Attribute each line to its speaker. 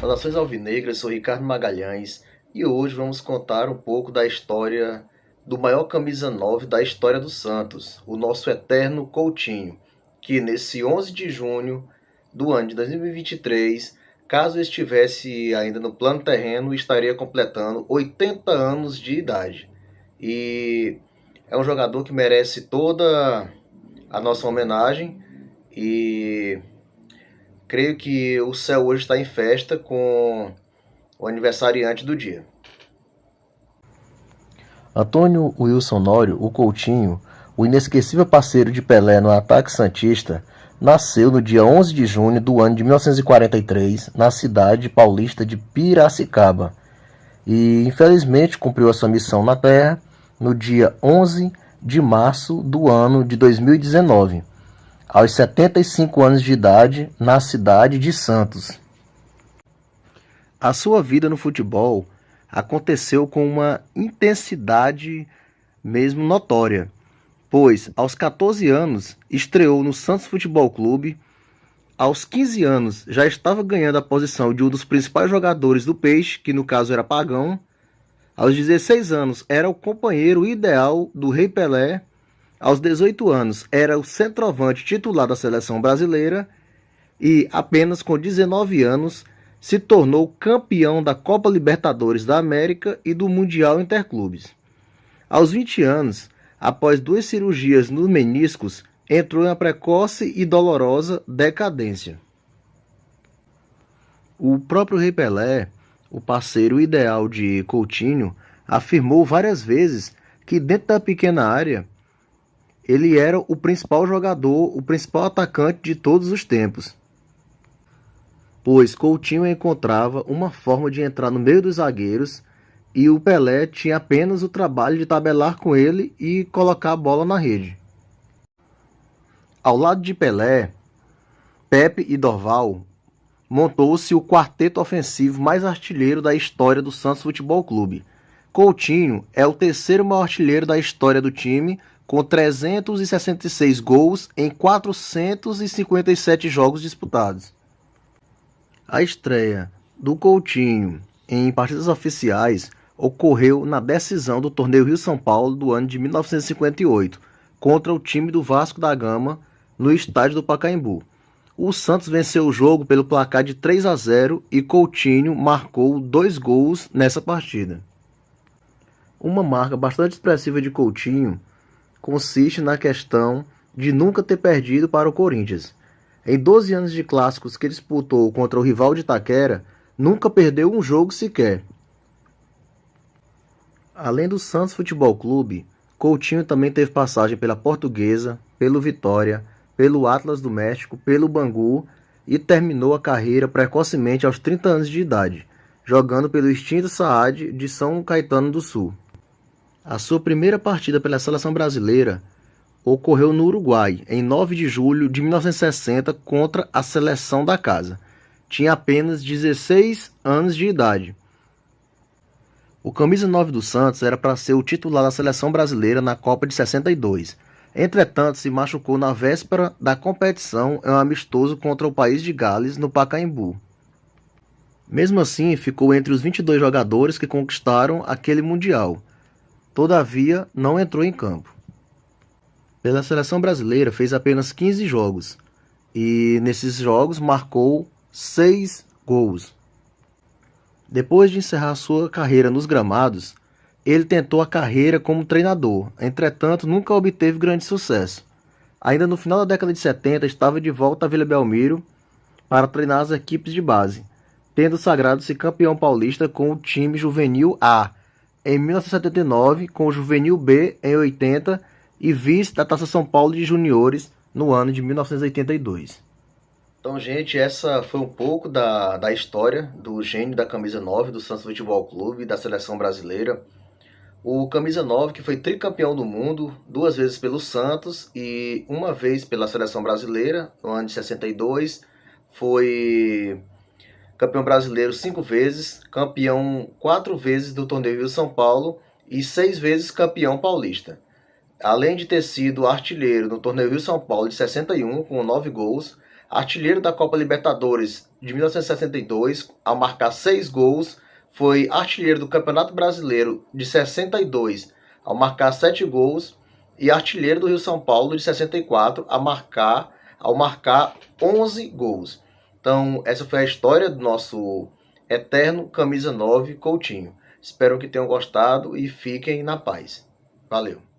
Speaker 1: Saudações alvinegras, sou Ricardo Magalhães e hoje vamos contar um pouco da história do maior camisa 9 da história do Santos, o nosso eterno Coutinho, que nesse 11 de junho do ano de 2023, caso estivesse ainda no plano terreno, estaria completando 80 anos de idade. E é um jogador que merece toda a nossa homenagem e creio que o céu hoje está em festa com o aniversariante do dia.
Speaker 2: Antônio Wilson Nório, o Coutinho, o inesquecível parceiro de Pelé no ataque santista, nasceu no dia 11 de junho do ano de 1943, na cidade paulista de Piracicaba, e infelizmente cumpriu a sua missão na Terra no dia 11 de março do ano de 2019, aos 75 anos de idade, na cidade de Santos. A sua vida no futebol aconteceu com uma intensidade mesmo notória, pois aos 14 anos estreou no Santos Futebol Clube, aos 15 anos já estava ganhando a posição de um dos principais jogadores do Peixe, que no caso era Pagão, aos 16 anos era o companheiro ideal do Rei Pelé, aos 18 anos era o centroavante titular da seleção brasileira e apenas com 19 anos se tornou campeão da Copa Libertadores da América e do Mundial Interclubes. Aos 20 anos, após 2 cirurgias nos meniscos, entrou em uma precoce e dolorosa decadência. O próprio Rei Pelé, o parceiro ideal de Coutinho, afirmou várias vezes que dentro da pequena área ele era o principal jogador, o principal atacante de todos os tempos, pois Coutinho encontrava uma forma de entrar no meio dos zagueiros e o Pelé tinha apenas o trabalho de tabelar com ele e colocar a bola na rede. Ao lado de Pelé, Pepe e Dorval, montou-se o quarteto ofensivo mais artilheiro da história do Santos Futebol Clube. Coutinho é o terceiro maior artilheiro da história do time, com 366 gols em 457 jogos disputados. A estreia do Coutinho em partidas oficiais ocorreu na decisão do torneio Rio-São Paulo do ano de 1958, contra o time do Vasco da Gama, no estádio do Pacaembu. O Santos venceu o jogo pelo placar de 3-0 e Coutinho marcou 2 gols nessa partida. Uma marca bastante expressiva de Coutinho consiste na questão de nunca ter perdido para o Corinthians. Em 12 anos de clássicos que disputou contra o rival de Itaquera, nunca perdeu um jogo sequer. Além do Santos Futebol Clube, Coutinho também teve passagem pela Portuguesa, pelo Vitória, pelo Atlas do México, pelo Bangu e terminou a carreira precocemente aos 30 anos de idade, jogando pelo extinto Saad de São Caetano do Sul. A sua primeira partida pela seleção brasileira ocorreu no Uruguai, em 9 de julho de 1960, contra a seleção da casa. Tinha apenas 16 anos de idade. O camisa 9 do Santos era para ser o titular da seleção brasileira na Copa de 62. Entretanto, se machucou na véspera da competição em um amistoso contra o país de Gales, no Pacaembu. Mesmo assim, ficou entre os 22 jogadores que conquistaram aquele Mundial. Todavia, não entrou em campo. Pela seleção brasileira, fez apenas 15 jogos e nesses jogos marcou 6 gols. Depois de encerrar sua carreira nos gramados, ele tentou a carreira como treinador, entretanto nunca obteve grande sucesso. Ainda no final da década de 70, estava de volta a Vila Belmiro para treinar as equipes de base, tendo sagrado-se campeão paulista com o time Juvenil A em 1979, com o Juvenil B em 80 e vice da Taça São Paulo de Juniores no ano de 1982.
Speaker 1: Então, gente, essa foi um pouco da história do gênio da camisa 9 do Santos Futebol Clube, da seleção brasileira. O camisa 9 que foi tricampeão do mundo, 2 vezes pelo Santos e 1 vez pela seleção brasileira, no ano de 62. Foi campeão brasileiro 5 vezes, campeão 4 vezes do torneio Rio-São Paulo e 6 vezes campeão paulista. Além de ter sido artilheiro no torneio Rio-São Paulo de 61, com 9 gols, artilheiro da Copa Libertadores de 1962, ao marcar 6 gols. Foi artilheiro do Campeonato Brasileiro de 62, ao marcar 7 gols. E artilheiro do Rio São Paulo de 64, ao marcar 11 gols. Então, essa foi a história do nosso eterno camisa 9, Coutinho. Espero que tenham gostado e fiquem na paz. Valeu!